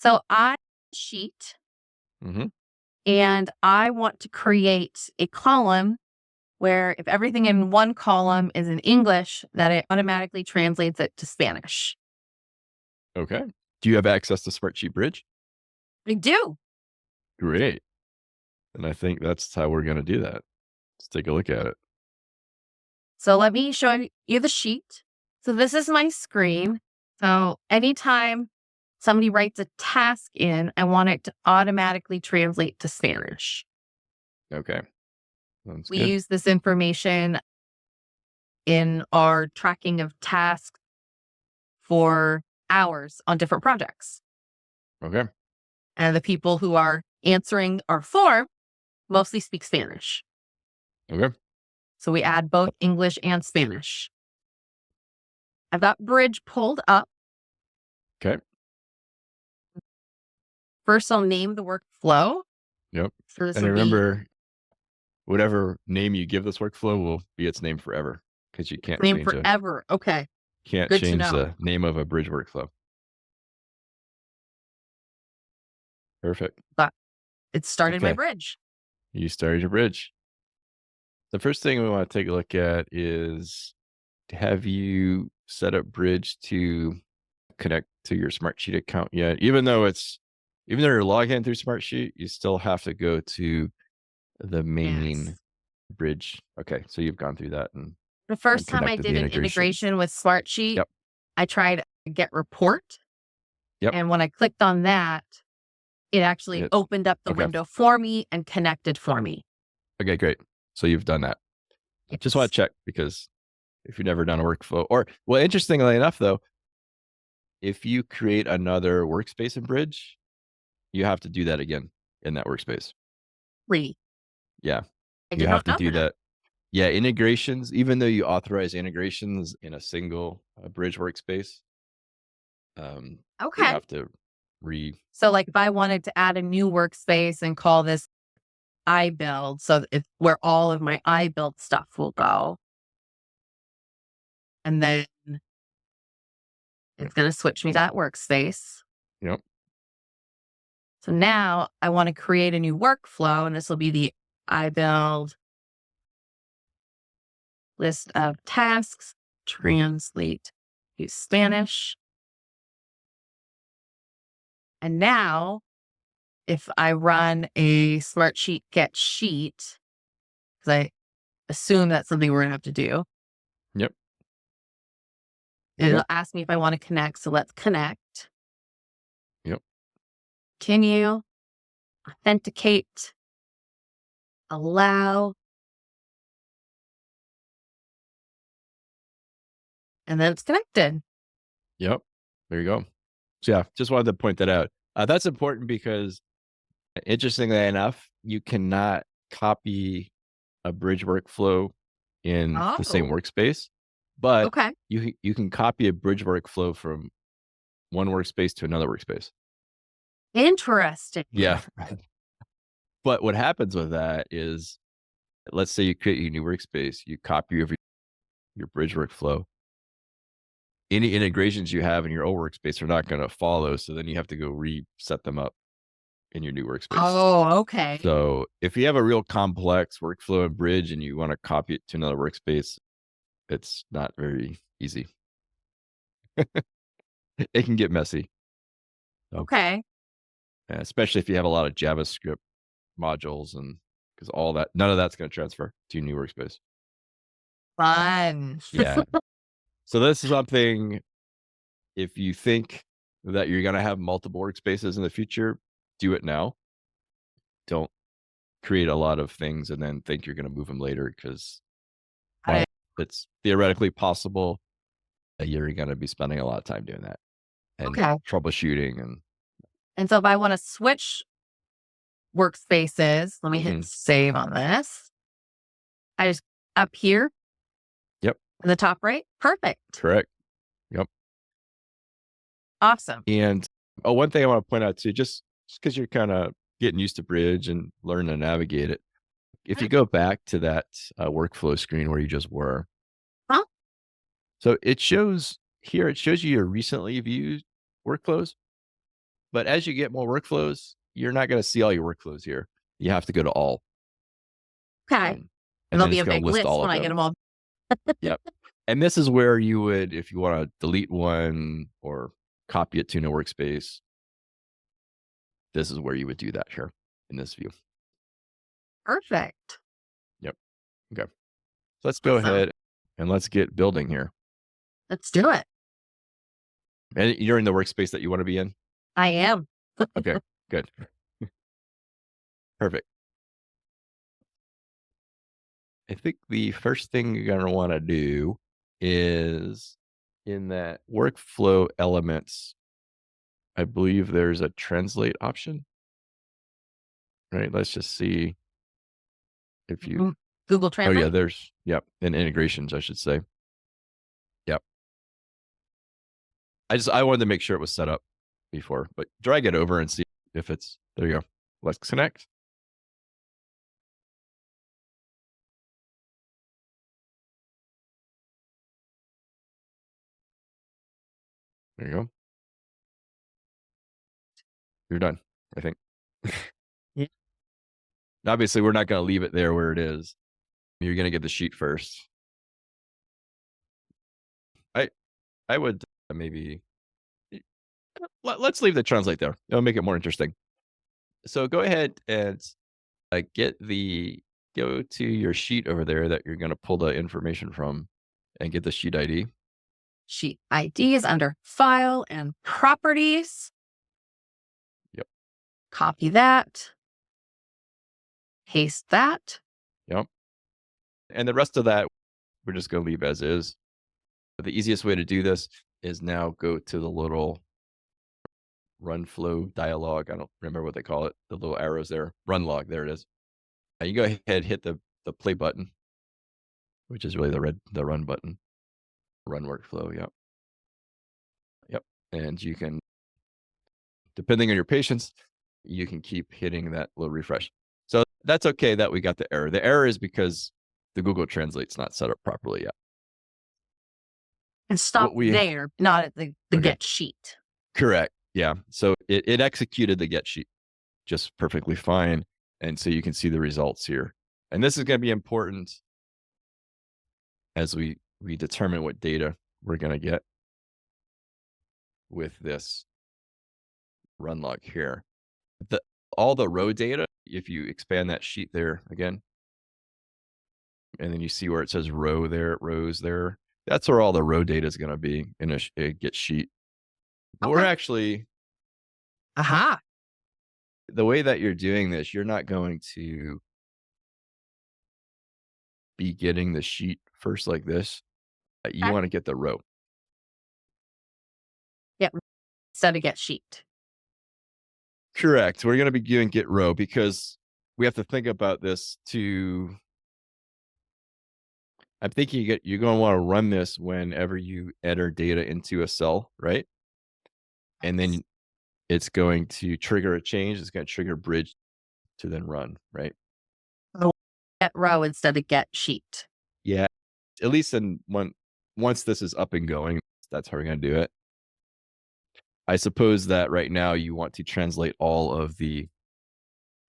So I sheet Mm-hmm. and I want to create a column where if everything in one column is in English, that it automatically translates it to Spanish. Okay. Do you have access to Smartsheet Bridge? I do. Great. And I think that's how we're going to do that. Let's take a look at it. So let me show you the sheet. So this is my screen. So anytime somebody writes a task in, I want it to automatically translate to Spanish. Okay. Sounds We good. use this information in our tracking of tasks for hours on different projects. Okay. And the people who are answering our form mostly speak Spanish. Okay. So we add both English and Spanish. I've got Bridge pulled up. Okay. First, I'll name the workflow. Yep. So this And would be remember, whatever name you give this workflow will be its name forever because you can't name change forever. Okay, good to know. the name of a bridge workflow. Perfect. But it started my Okay. bridge. You started your bridge. The first thing we want to take a look at is, have you set up Bridge to connect to your Smartsheet account yet? Even though you're logged in through Smartsheet, you still have to go to the main Yes. Bridge. Okay, so you've gone through that and The first time I connected the did an integrations. integration with Smartsheet, Yep. I tried Get Report. Yep. And when I clicked on that, it actually It, opened up the okay. window for me and connected for me. Okay, great. So you've done that. Just want to check because if you've never done a workflow well, interestingly enough though, if you create another workspace in Bridge, you have to do that again in that workspace. Really? Yeah. I You did have not to know do that. that. Yeah, integrations, even though you authorize integrations in a single Bridge workspace, you Okay. have to So like if I wanted to add a new workspace and call this iBuild, so it's where all of my iBuild stuff will go. And then it's going to switch me to that workspace. Yep. So now I want to create a new workflow, and this will be the iBuild list of tasks, translate to Spanish. And now if I run a Smartsheet get sheet, because I assume that's something we're going to have to do, Yep. it'll ask me if I want to connect. So let's connect. Yep. Continue, authenticate, allow, and then it's connected. Yep. There you go. So yeah, just wanted to point that out. That's important because interestingly enough, you cannot copy a Bridge workflow in the same Oh, workspace, but okay. you can copy a Bridge workflow from one workspace to another workspace. Interesting. Yeah. But what happens with that is, let's say you create a new workspace, you copy your Bridge workflow. Any integrations you have in your old workspace are not going to follow. So then you have to go reset them up in your new workspace. Oh, okay. So if you have a real complex workflow in Bridge and you want to copy it to another workspace, it's not very easy. It can get messy. Okay. Especially if you have a lot of JavaScript modules, and because all that, none of that's going to transfer to your new workspace. Fun. Yeah. So this is something, if you think that you're going to have multiple workspaces in the future, do it now. Don't create a lot of things and then think you're going to move them later, because while it's theoretically possible, you're going to be spending a lot of time doing that and Okay. troubleshooting. And so if I want to switch workspaces, let me hit save on this. I just up here. Yep. In the top right. Perfect. Correct. Yep. Awesome. And one thing I want to point out too, just because you're kind of getting used to Bridge and learning to navigate it, if you go back to that workflow screen where you just were, so it shows you your recently viewed workflows. But as you get more workflows, you're not going to see all your workflows here. You have to go to all. Okay. And There'll then be it's a going big to list list all when of I get them. them all. Yep. And this is where you would, if you want to delete one or copy it to a workspace, this is where you would do that here in this view. Perfect. Yep. Okay. So let's go ahead and let's get building here. Let's do it. And you're in the workspace that you want to be in? I am. Okay, good. Perfect. I think the first thing you're going to want to do is in that workflow elements, I believe there's a translate option. Right. Let's just see if you, Google oh Translate. yeah, there's, yep. And integrations, I should say. Yep. I wanted to make sure it was set up before, but drag it over and see if it's, there you go. Let's connect. There you go. You're done, I think. Yeah. Obviously, we're not going to leave it there where it is. You're going to get the sheet first. I would maybe let's leave the translate there. It'll make it more interesting. So go ahead and go to your sheet over there that you're going to pull the information from and get the sheet ID. Sheet ID is under File and Properties. Yep. Copy that. Paste that. Yep. And the rest of that, we're just going to leave as is. But the easiest way to do this is now go to the little run flow dialog. I don't remember what they call it. The little arrows there. Run log. There it is. You go ahead, hit the play button, which is really the run button. Run workflow. Yep. Yep. And you can, depending on your patience, you can keep hitting that little refresh. So that's okay that we got the error. The error is because the Google Translate's not set up properly yet. And stop there, not at the get sheet. Correct. Yeah. So it executed the get sheet just perfectly fine. And so you can see the results here. And this is going to be important as we determine what data we're going to get with this run log here. All the row data, if you expand that sheet there again, and then you see where it says row there, rows there, that's where all the row data is going to be in a get sheet. But we're actually, the way that you're doing this, you're not going to be getting the sheet first like this. You want to get the row. Yep. Instead of get sheet. Correct. We're going to be doing get row because we have to think about this too. I'm thinking you're going to want to run this whenever you enter data into a cell, right? And then it's going to trigger a change. It's going to trigger bridge to then run, right? Get row instead of get sheet. Yeah. At least once this is up and going, that's how we're going to do it. I suppose that right now you want to translate all of the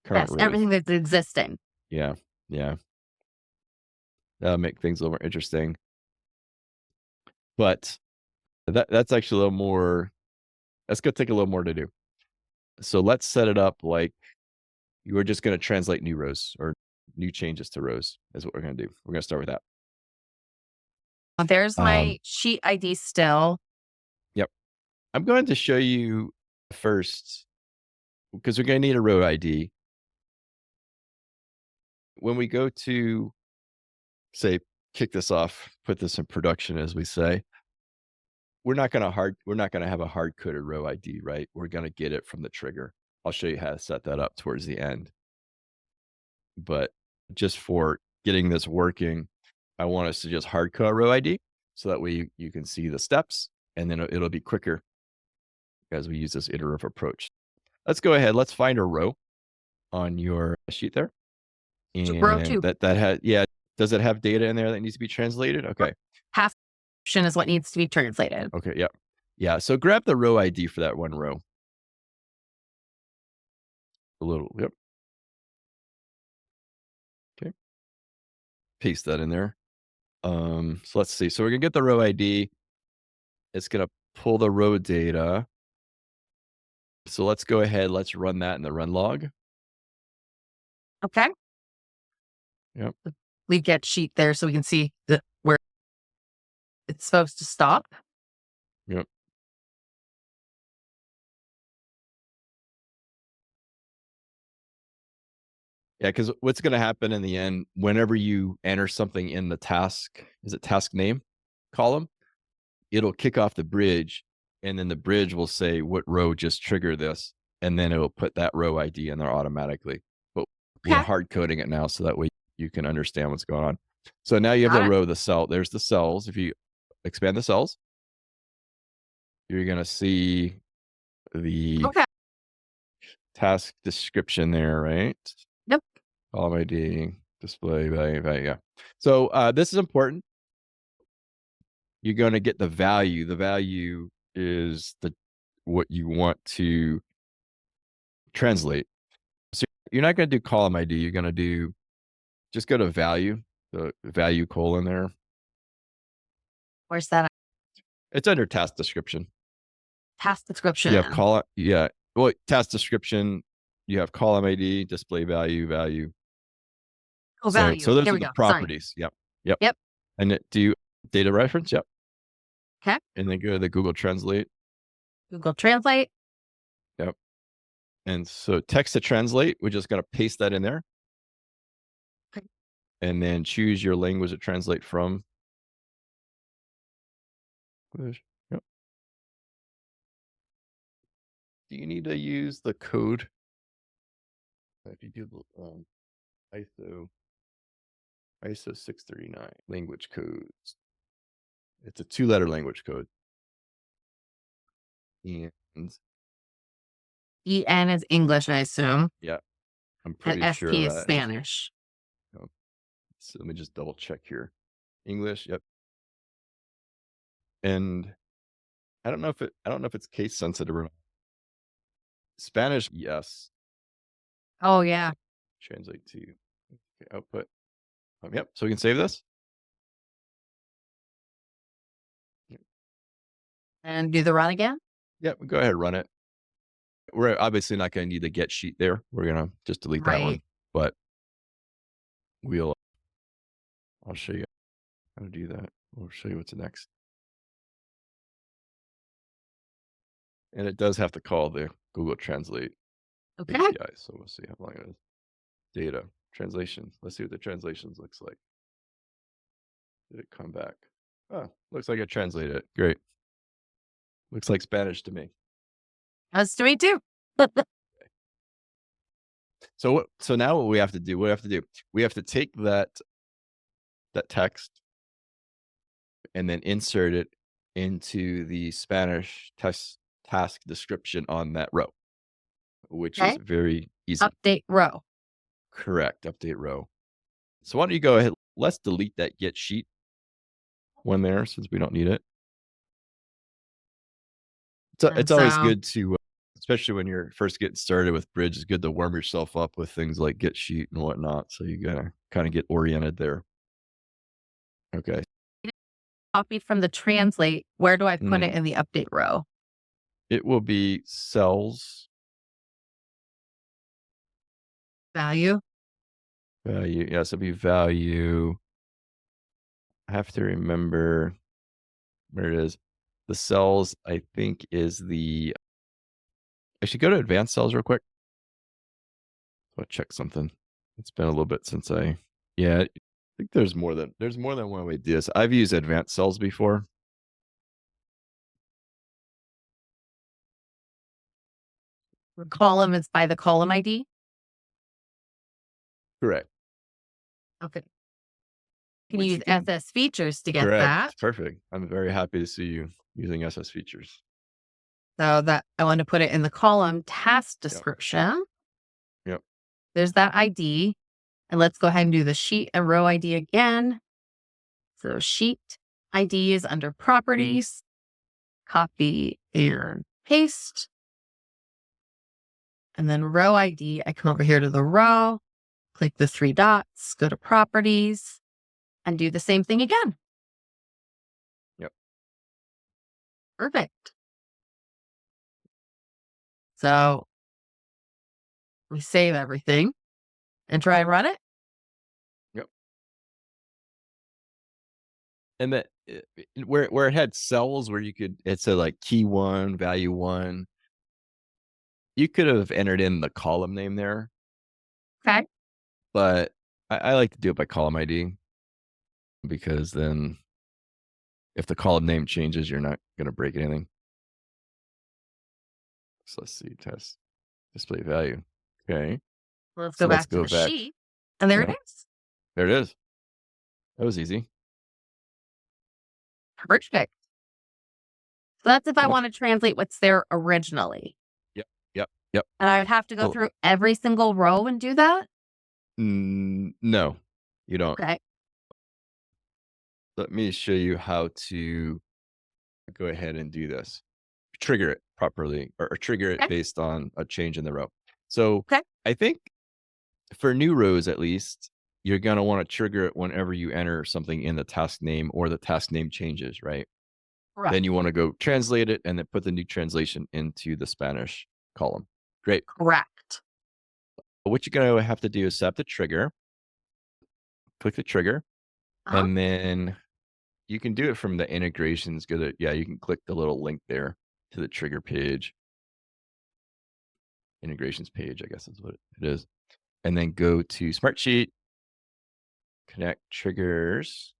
current rows. Everything that's existing. Yeah. Yeah. That'll make things a little more interesting. But that's actually a little more, that's going to take a little more to do. So let's set it up like you are just going to translate new rows or new changes to rows is what we're going to do. We're going to start with that. There's my sheet ID still. Yep. I'm going to show you first because we're going to need a row ID. When we go to, say, kick this off, put this in production, as we say, we're not going to have a hard coded row ID, right? We're going to get it from the trigger. I'll show you how to set that up towards the end. But just for getting this working, I want us to just hard code row ID so that way you can see the steps and then it'll be quicker as we use this iterative approach. Let's go ahead. Let's find a row on your sheet there. And row 2. that has, yeah. Does it have data in there that needs to be translated? Okay. Half option is what needs to be translated. Okay. Yeah. Yeah. So grab the row ID for that one row. a little. Yep. Okay. Paste that in there. So let's see. So we're gonna get the row ID. It's gonna pull the row data. So let's go ahead. Let's run that in the run log. Okay. Yep. Leave get sheet there so we can see where it's supposed to stop. Yep. Yeah, because what's going to happen in the end, whenever you enter something in the task, is it task name column, it'll kick off the bridge, and then the bridge will say what row just triggered this, and then it'll put that row ID in there automatically. But we're Okay. hard coding it now, so that way you can understand what's going on. So now you have Got the it. row, the cell. There's the cells. If you expand the cells, you're going to see the Okay. task description there, right? Yep. Column ID, display value, yeah. So this is important. You're going to get the value. The value is what you want to translate. So you're not going to do column ID. You're going to just go to value, the value colon there. Where's that It's under task description. task description? You have column, yeah. Well, task description, you have column ID, display value, value. Oh, So value. those There are we the go. Sorry. properties. Yep. Yep. Yep. And do data reference. Yep. Okay. And then go to the Google Translate. Google Translate. Yep. And so text to translate, we're just going to paste that in there. Okay. And then choose your language to translate from. Yep. Do you need to use the code? If you do ISO 639 language codes, it's a 2-letter language code. And EN is English, I assume. yeah, I'm And pretty SP sure is that. Spanish. So let me just double check here. English, yep. And I don't know if it's case sensitive or not. Spanish, yes. Oh, yeah. Translate to output. Yep. So we can save this. And do the run again? Yep. Go ahead, run it. We're obviously not going to need the get sheet there. We're going to just delete that one. Right. But I'll show you how to do that. We'll show you what's next. And it does have to call the Google Translate Okay. API. So we'll see how long it is. Data, translation. Let's see what the translations looks like. Did it come back? Oh, looks like it translated it. Great. Looks like Spanish to me. That's to me too. So now what we have to do, we have to take that text and then insert it into the Spanish task description on that row, which is very easy. Update row. Correct. Update row. So why don't you go ahead? Let's delete that get sheet one there since we don't need it. It's always good to, especially when you're first getting started with Bridge, it's good to warm yourself up with things like get sheet and whatnot. So you gotta kind of get oriented there. Okay. Copied from the translate. Where do I put it in the update row? It will be cells. Value. Value. Yes, it'll be value. I have to remember where it is. The cells, I think, is I should go to advanced cells real quick. I'll check something. It's been a little bit since I think there's more than one way to do this. I've used advanced cells before. Column is by the column ID. Correct. Okay. Can you use SS features to get Correct. that? Perfect. I'm very happy to see you using SS features. So that I want to put it in the column task description. Yep. There's that ID. And let's go ahead and do the sheet and row ID again. So sheet ID is under properties. Copy and paste. and then row ID, I come over here to the row, click the 3 dots, go to properties, and do the same thing again. Yep. Perfect. So we save everything and try and run it. Yep. And that where it had cells where you could, it said like key 1, value 1. You could have entered in the column name there, Okay. but I like to do it by column ID, because then if the column name changes, you're not going to break anything. So let's see, test display value. Okay. Well, let's So go let's back to go the back. sheet. And there it Yeah. is. There it is. That was easy. Perfect. So that's if I Yep. want to translate what's there originally. Yep. And I would have to go Oh. through every single row and do that? No, you don't. Okay. Let me show you how to go ahead and do this. Trigger it properly, or trigger it Okay. based on a change in the row. So Okay. I think for new rows, at least, you're going to want to trigger it whenever you enter something in the task name or the task name changes, right? Correct. Then you want to go translate it and then put the new translation into the Spanish column. Great. Correct. What you're going to have to do is set the trigger, click the trigger, Uh-huh. and then you can do it from the integrations. You can click the little link there to the trigger page. Integrations page, I guess is what it is. And then go to Smartsheet, connect triggers.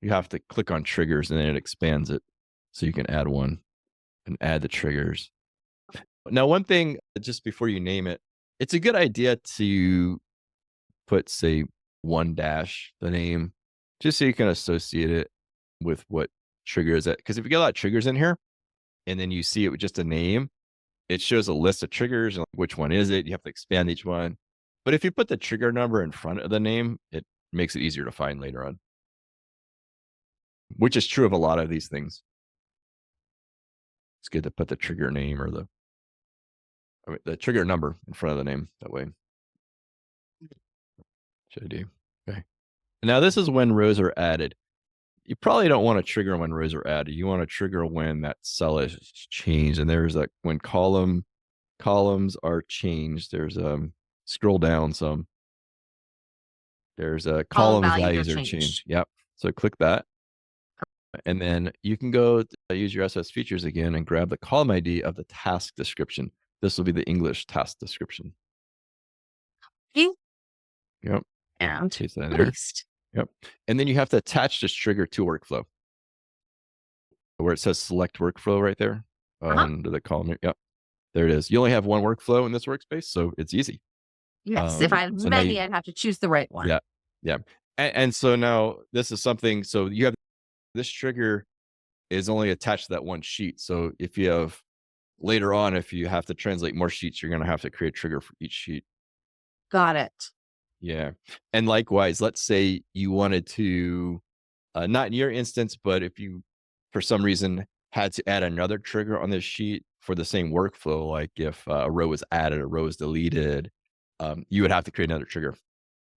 You have to click on triggers and then it expands it. So you can add one and add the triggers. Now, one thing, just before you name it, it's a good idea to put, say, 1 dash, the name, just so you can associate it with what trigger is it. Because if you get a lot of triggers in here and then you see it with just a name, it shows a list of triggers and like, which one is it? You have to expand each one. But if you put the trigger number in front of the name, it makes it easier to find later on, which is true of a lot of these things. It's good to put the trigger name or the trigger number in front of the name. That way. Should I do? Okay. Now, this is when rows are added. You probably don't want to trigger when rows are added. You want to trigger when that cell is changed. And there's when columns are changed. There's scroll down some. There's column values are changed. Yep. So click that. And then you can go use your SS features again and grab the column ID of the task description. This will be the English task description. Yep. And paste that in there. Yep. And then you have to attach this trigger to workflow, where it says select workflow right there under the column. Yep. There it is. You only have one workflow in this workspace, so it's easy. Yes. If I had many, I'd have to choose the right one. Yeah. Yeah. And so now this is something, so you have this trigger is only attached to that one sheet. So if you have later on, if you have to translate more sheets, you're going to have to create a trigger for each sheet. Got it. Yeah. And likewise, let's say you wanted to, not in your instance, but if you, for some reason, had to add another trigger on this sheet for the same workflow, like if a row was added, a row is deleted, you would have to create another trigger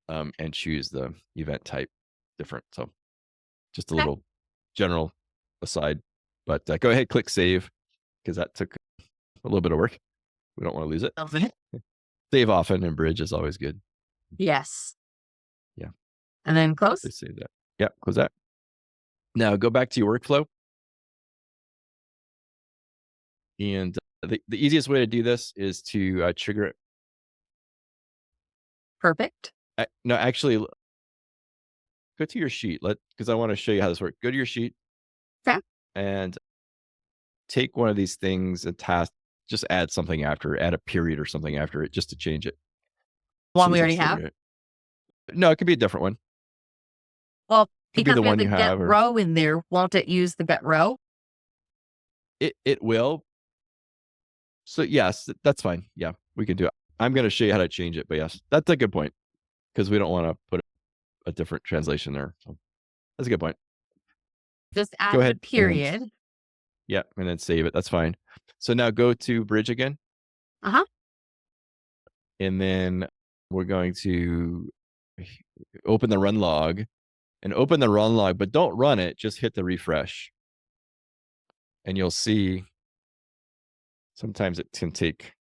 and choose the event type different. So just a little general aside, but go ahead, click save, because that took a little bit of work. We don't want to lose it. Save often in Bridge is always good. Yes. Yeah. And then close. Please save that. Yeah, close that. Now go back to your workflow. And the easiest way to do this is to trigger it. Perfect. No, actually, go to your sheet. Because I want to show you how this works. Go to your sheet. Okay. And take one of these things, a task, just add something after, add a period or something after it, just to change it. One we already have? No, it could be a different one. Well, Could because be the we have one the you get have. row in there, won't it use the get row? It will. So yes, that's fine. Yeah, we can do it. I'm going to show you how to change it, but yes, that's a good point, because we don't want to put a different translation there. So that's a good point. Just add Go ahead, the period. Yeah, and then save it. That's fine. So now go to Bridge again. Uh-huh. And then we're going to open the run log and open the run log, but don't run it. Just hit the refresh. And you'll see sometimes it can take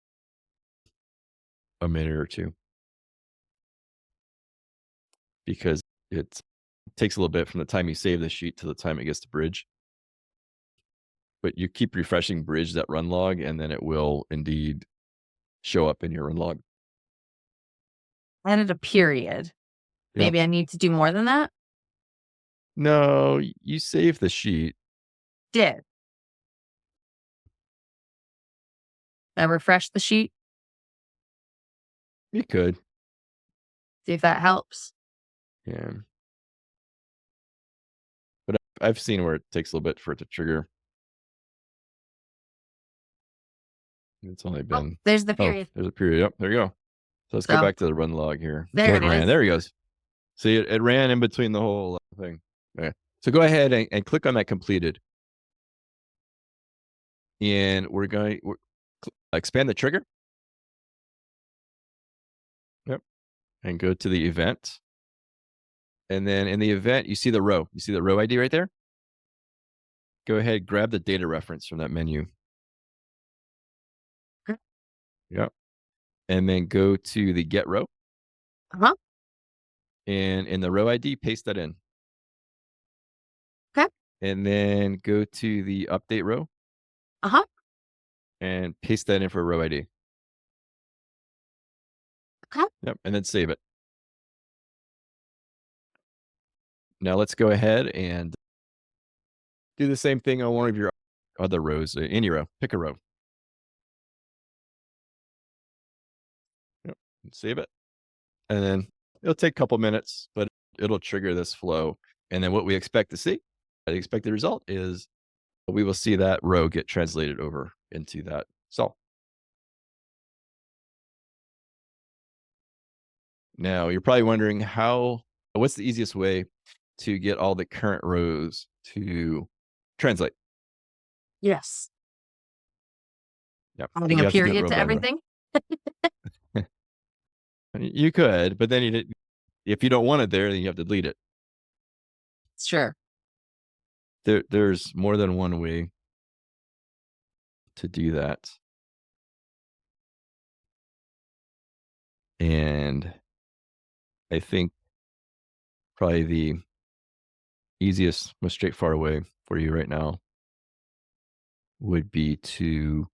a minute or two because it takes a little bit from the time you save the sheet to the time it gets to Bridge. But you keep refreshing Bridge, that run log, and then it will indeed show up in your run log. Added a period. Yep. Maybe I need to do more than that? No, you save the sheet. Did. I refresh the sheet, You could. see if that helps. Yeah. But I've seen where it takes a little bit for it to trigger. It's only Oh, been there's the period. there's a period. Yep, there you go. So let's go So, back to the run log here. there it ran. is. There he goes. See, it ran in between the whole thing. Okay. So go ahead and click on that completed. And we're going to expand the trigger. Yep. And go to the event. And then in the event, you see the row. You see the row ID right there? Go ahead, grab the data reference from that menu. Okay. Yep. And then go to the get row. Uh-huh. And in the row ID, paste that in. Okay. And then go to the update row. Uh-huh. And paste that in for row ID. Okay. Yep. And then save it. Now let's go ahead and do the same thing on one of your other rows. Any row. Pick a row. Yep. And save it. And then it'll take a couple minutes, but it'll trigger this flow. And then what we expect to see, the expected result is we will see that row get translated over into that cell. Now you're probably wondering what's the easiest way to get all the current rows to translate? Yes. Yep. Adding You a have to do it period row to by row. everything? You could, but then if you don't want it there, then you have to delete it. Sure. There's more than one way to do that. And I think probably the easiest, most straightforward way for you right now would be to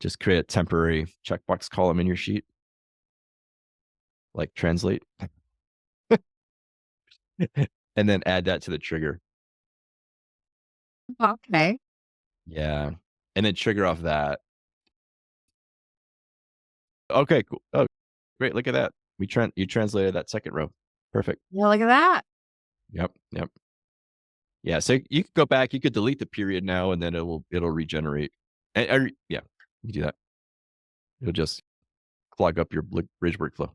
just create a temporary checkbox column in your sheet, like translate, and then add that to the trigger. Okay. Yeah. And then trigger off that. Okay, cool. Oh, great. Look at that. You translated that second row. Perfect. Yeah, look at that. Yep. Yeah. So you could go back, you could delete the period now, and then it'll regenerate. Yeah, you do that. It'll just clog up your bridge workflow.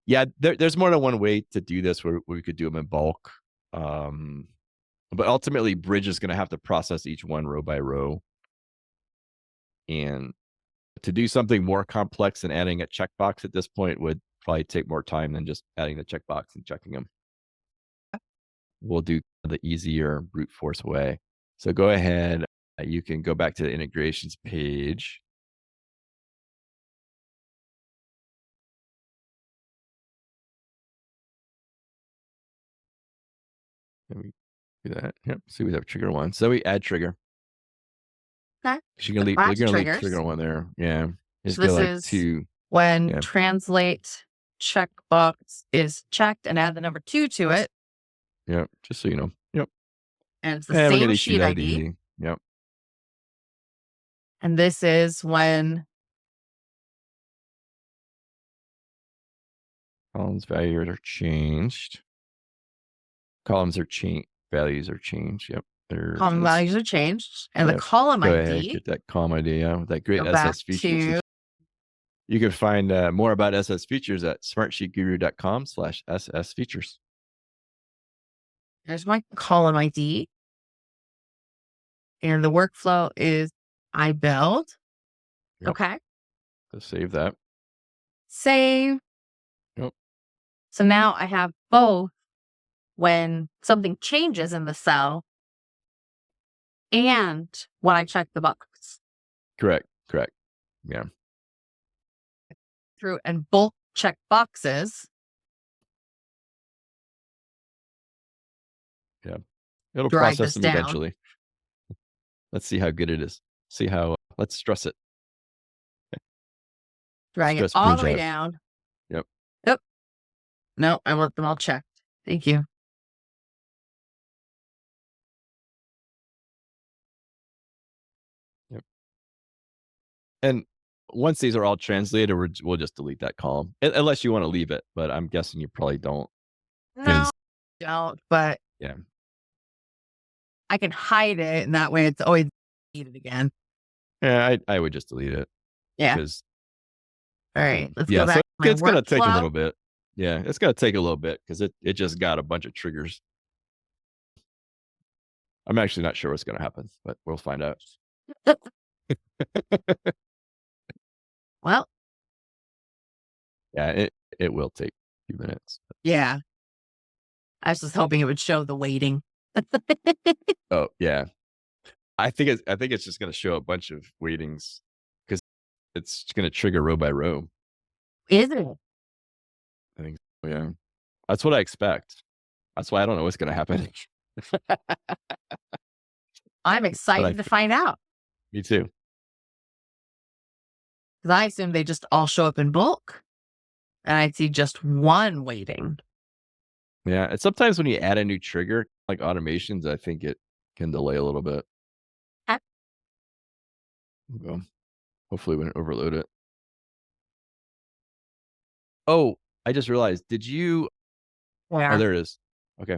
Yeah, there's more than one way to do this where we could do them in bulk. But ultimately, Bridge is going to have to process each one row by row. And to do something more complex than adding a checkbox at this point would probably take more time than just adding the checkbox and checking them. We'll do the easier brute force way. So go ahead. You can go back to the integrations page. Let me do that. Yep. So we have trigger one. So we add trigger. Okay. You're gonna leave trigger one there. Yeah. So this is two. When translate checkbox is checked and add the number 2 to it. Yep. Just so you know. Yep. And it's the same sheet ID. Yep. And this is when Columns values are changed. Values are changed. Yep. column values are changed. And the column Go ID. ahead, get that column ID. Yeah, with that great go SS features. You can find more about SS features at smartsheetguru.com/SS features. There's my column ID. And the workflow is I build. Yep. Okay. So save that. Save. Yep. So now I have both when something changes in the cell and when I check the box. Correct. Yeah. Through and bulk check boxes. Yeah. It'll Drag process this them down. eventually. Let's see how good it is. See how, let's stress it. Drag it Stress all bridge the way out. down. Yep. Yep. No, I want them all checked. Thank you. Yep. And once these are all translated, we'll just delete that column unless you want to leave it, but I'm guessing you probably don't. No, don't, but Yeah. I can hide it and that way it's always needed again. Yeah, I would just delete it. Yeah. Because all right, let's yeah, go back so to my it's gonna take a workflow. little bit. Yeah, it's gonna take a little bit because it just got a bunch of triggers. I'm actually not sure what's gonna happen, but we'll find out. Well, Yeah, it will take a few minutes. yeah. I was just hoping it would show the waiting. Oh yeah, I think it's just gonna show a bunch of waitings because it's gonna trigger row by row. Is it? I think so, yeah. That's what I expect. That's why I don't know what's gonna happen. I'm excited to find out. Me too. Because I assume they just all show up in bulk. And I see just one waiting. Yeah, and sometimes when you add a new trigger, like automations, I think it can delay a little bit. Okay. Well, hopefully we didn't overload it. Oh, I just realized. Did you? Where? Oh, there it is. Okay.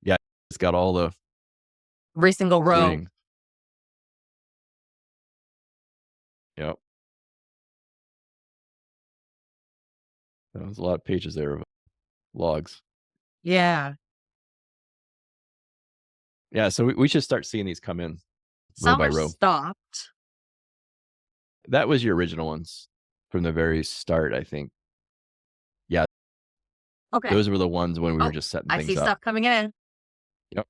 Yeah, it's got all the Every single row. waiting. Yep. There's a lot of pages there of logs. Yeah. Yeah, so we should start seeing these come in row Some by are row. stopped. That was your original ones from the very start, I think. Yeah. Okay. Those were the ones when we were just setting I things see up. stuff coming in. Yep.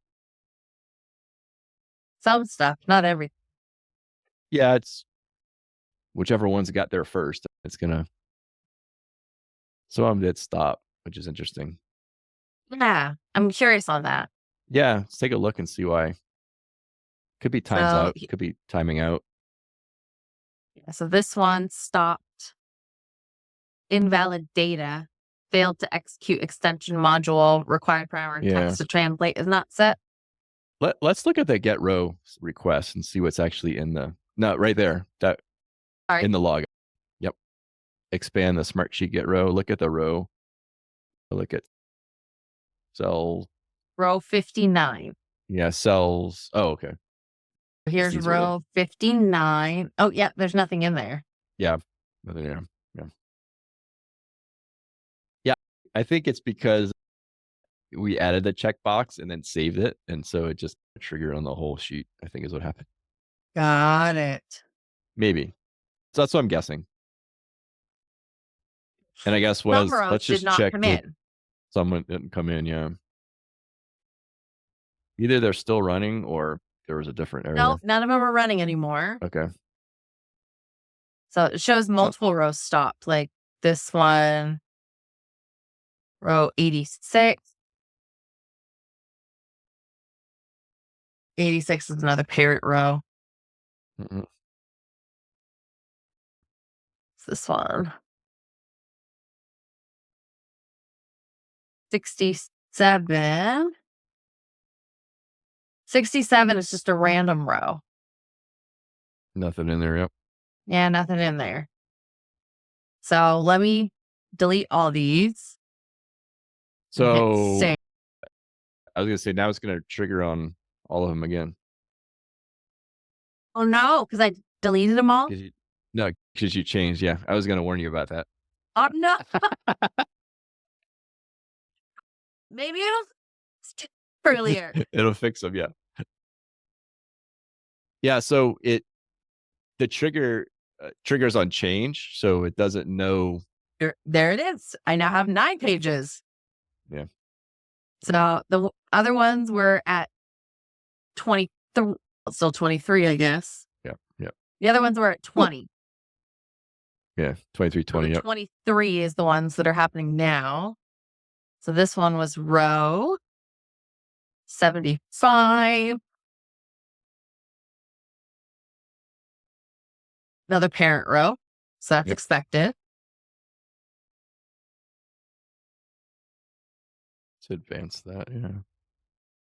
Some stuff, not everything. Yeah, it's whichever ones got there first. It's gonna. Some of them did stop, which is interesting. Yeah. I'm curious on that. Yeah, let's take a look and see why. Could be times So, out. Could be timing out. Yeah, so this one stopped. Invalid data. Failed to execute extension module. Required parameter Yeah. text to translate is not set. Let's look at the get row request and see what's actually in the right there. That Sorry. in the log. Yep. Expand the Smartsheet get row. Look at the row. Look at cells. Row 59. Yeah, cells. Oh, okay. Here's these row 59. Oh, yeah, there's nothing in there. Yeah. Nothing there. Yeah. Yeah. I think it's because we added the checkbox and then saved it. And so it just triggered on the whole sheet, I think is what happened. Got it. Maybe. So that's what I'm guessing. And I guess Some was rows let's did just not check come that in. someone didn't come in. Yeah. Either they're still running or there was a different error. No, none of them are running anymore. Okay. So it shows multiple rows stopped, like this one, row 86. 86 is another parent row. Mm-mm. It's this one. 67. 67 is just a random row. Nothing in there. Yep. Yeah, nothing in there. So let me delete all these. So Save. I was gonna say now it's gonna trigger on all of them again. Oh no, because I deleted them all. Because you changed. Yeah, I was gonna warn you about that. Oh no. Maybe it'll earlier. It'll fix them. Yeah. Yeah. So the trigger triggers on change, so it doesn't know. There it is. I now have 9 pages. Yeah. So the other ones were at 23, still 23, I guess. Yeah. Yeah. The other ones were at 20. Yeah. 23, 20. So Yep. 23 is the ones that are happening now. So this one was row 75. Another parent row. So that's Yep. expected. To advance that. Yeah.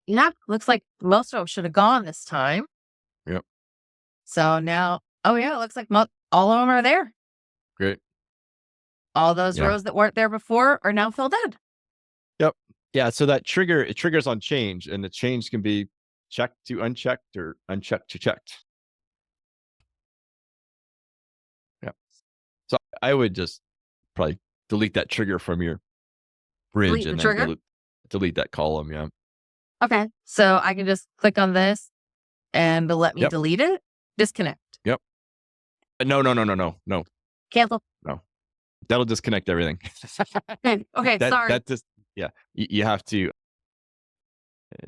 Yeah, looks like most of them should have gone this time. Yep. So now, oh yeah, it looks like all of them are there. Great. All those rows that weren't there before are now filled in. Yep. Yeah. So that it triggers on change, and the change can be checked to unchecked or unchecked to checked. Yeah. So I would just probably delete that trigger from your bridge and then delete that column. Yeah. Okay. So I can just click on this and let me delete it. Disconnect. Yep. No. Cancel. No. That'll disconnect everything. Okay. Sorry. That just, you have to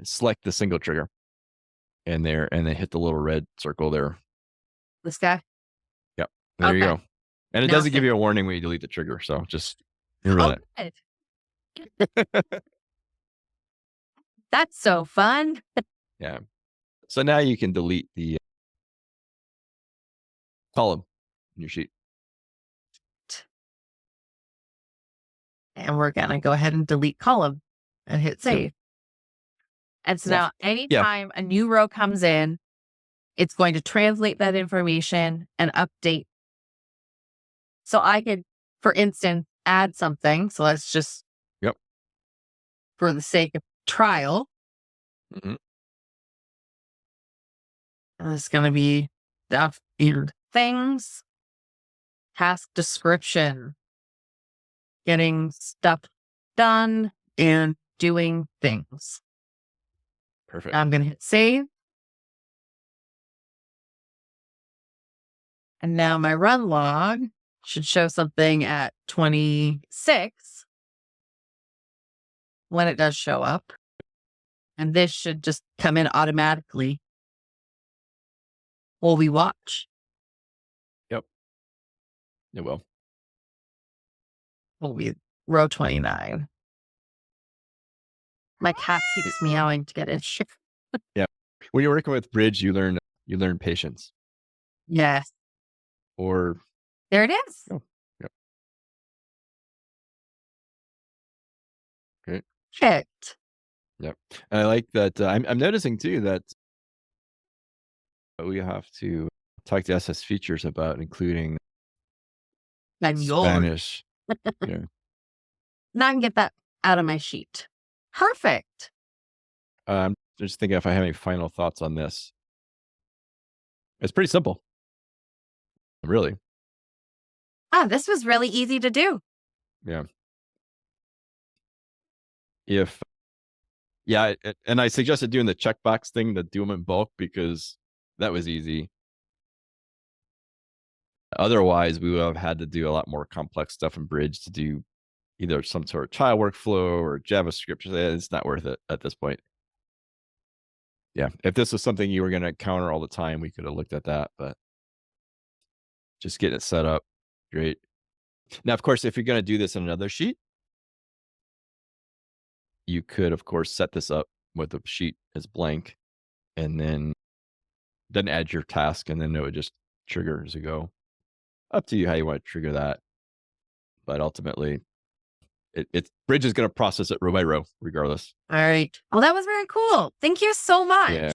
select the single trigger and then hit the little red circle there. This guy? Yep. There you go. And it doesn't give you a warning when you delete the trigger. So just run it. That's so fun. Yeah. So now you can delete the column in your sheet. And we're going to go ahead and delete column and hit save. And so now anytime a new row comes in, it's going to translate that information and update. So I could, for instance, add something. So let's just, for the sake of trial, it's going to be stuff in things, task description, getting stuff done and doing things. Perfect. I'm going to hit save. And now my run log should show something at 26 when it does show up. And this should just come in automatically while we watch. Yep. It will. Will be row 29. My cat keeps meowing to get in. Yeah. When you're working with Bridge, you learn patience. Yes. Or there it is. Oh, yep. Great. Checked. Yep. And I like that. I'm noticing too that we have to talk to SS Features about including Spanish. Yeah. Now I can get that out of my sheet. Perfect. I'm just thinking if I have any final thoughts on this. It's pretty simple. Really. This was really easy to do. Yeah. And I suggested doing the checkbox thing to do them in bulk because that was easy. Otherwise, we would have had to do a lot more complex stuff in Bridge to do either some sort of child workflow or JavaScript. It's not worth it at this point. Yeah, if this was something you were going to encounter all the time, we could have looked at that, but just getting it set up, great. Now, of course, if you're going to do this in another sheet, you could, of course, set this up with the sheet as blank and then add your task, and then it would just trigger as you go. Up to you how you want to trigger that. But ultimately, Bridge is going to process it row by row, regardless. All right. Well, that was very cool. Thank you so much. Yeah.